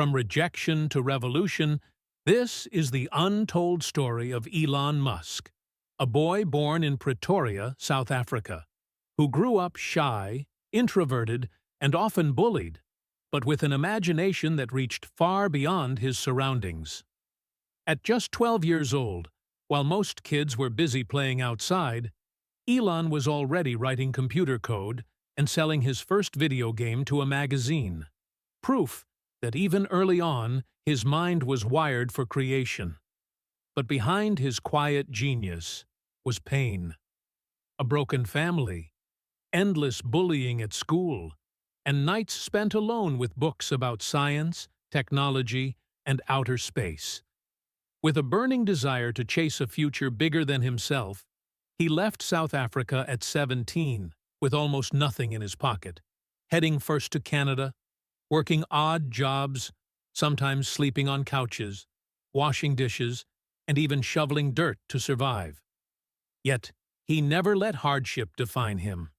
From rejection to revolution, this is the untold story of Elon Musk, a boy born in Pretoria, South Africa, who grew up shy, introverted, and often bullied, but with an imagination that reached far beyond his surroundings. At just 12 years old, while most kids were busy playing outside, Elon was already writing computer code and selling his first video game to a magazine. Proof that even early on, his mind was wired for creation. But behind his quiet genius was pain. A broken family, endless bullying at school, and nights spent alone with books about science, technology, and outer space. With a burning desire to chase a future bigger than himself, he left South Africa at 17, with almost nothing in his pocket, heading first to Canada, working odd jobs, sometimes sleeping on couches, washing dishes, and even shoveling dirt to survive. Yet, he never let hardship define him.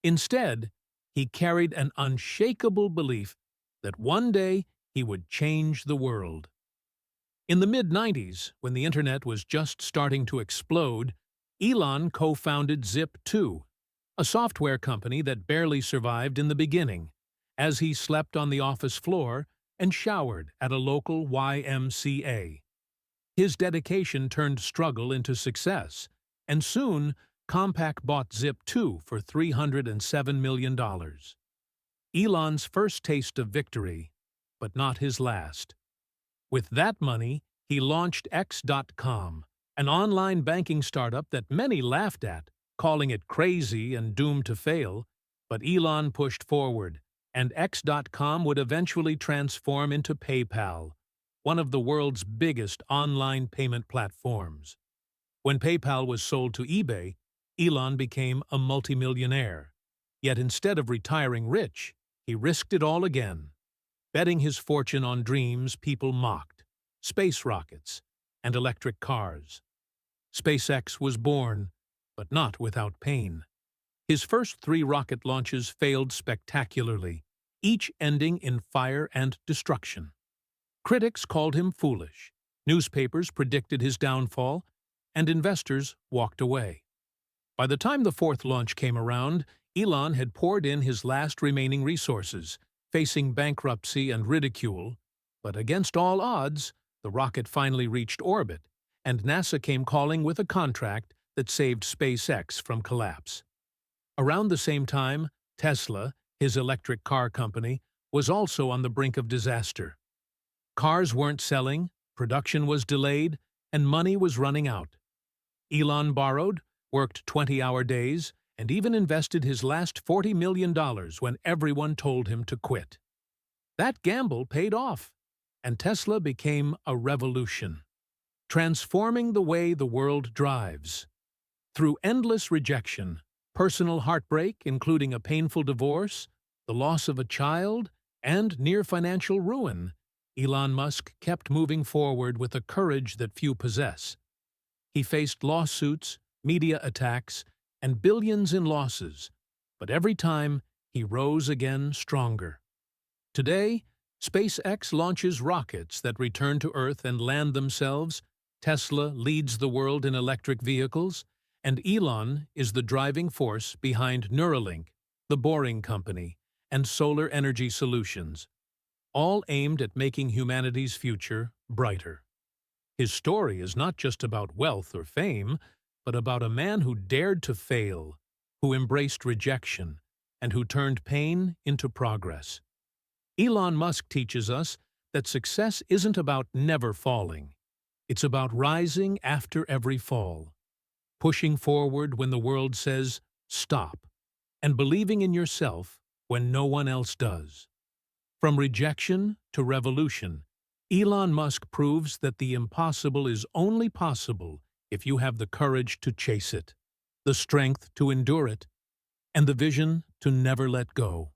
Instead, he carried an unshakable belief that one day he would change the world. In the mid-90s, when the internet was just starting to explode, Elon co-founded Zip2, a software company that barely survived in the beginning, as he slept on the office floor and showered at a local YMCA. His dedication turned struggle into success, and soon Compaq bought Zip2 for $307 million. Elon's first taste of victory, but not his last. With that money, he launched X.com, an online banking startup that many laughed at, calling it crazy and doomed to fail, but Elon pushed forward, and X.com would eventually transform into PayPal, one of the world's biggest online payment platforms. When PayPal was sold to eBay, Elon became a multimillionaire. Yet instead of retiring rich, he risked it all again, betting his fortune on dreams people mocked: space rockets and electric cars. SpaceX was born, but not without pain. His first 3 rocket launches failed spectacularly, each ending in fire and destruction. Critics called him foolish, newspapers predicted his downfall, and investors walked away. By the time the 4th launch came around, Elon had poured in his last remaining resources, facing bankruptcy and ridicule, but against all odds, the rocket finally reached orbit, and NASA came calling with a contract that saved SpaceX from collapse. Around the same time, Tesla, his electric car company, was also on the brink of disaster. Cars weren't selling, production was delayed, and money was running out. Elon borrowed, worked 20-hour days, and even invested his last $40 million when everyone told him to quit. That gamble paid off, and Tesla became a revolution, transforming the way the world drives. Through endless rejection, personal heartbreak, including a painful divorce, the loss of a child, and near financial ruin, Elon Musk kept moving forward with a courage that few possess. He faced lawsuits, media attacks, and billions in losses, but every time he rose again stronger. Today, SpaceX launches rockets that return to Earth and land themselves, Tesla leads the world in electric vehicles, and Elon is the driving force behind Neuralink, the Boring Company, and solar energy solutions, all aimed at making humanity's future brighter. His story is not just about wealth or fame, but about a man who dared to fail, who embraced rejection, and who turned pain into progress. Elon Musk teaches us that success isn't about never falling. It's about rising after every fall, pushing forward when the world says stop, and believing in yourself when no one else does. From rejection to revolution, Elon Musk proves that the impossible is only possible if you have the courage to chase it, the strength to endure it, and the vision to never let go.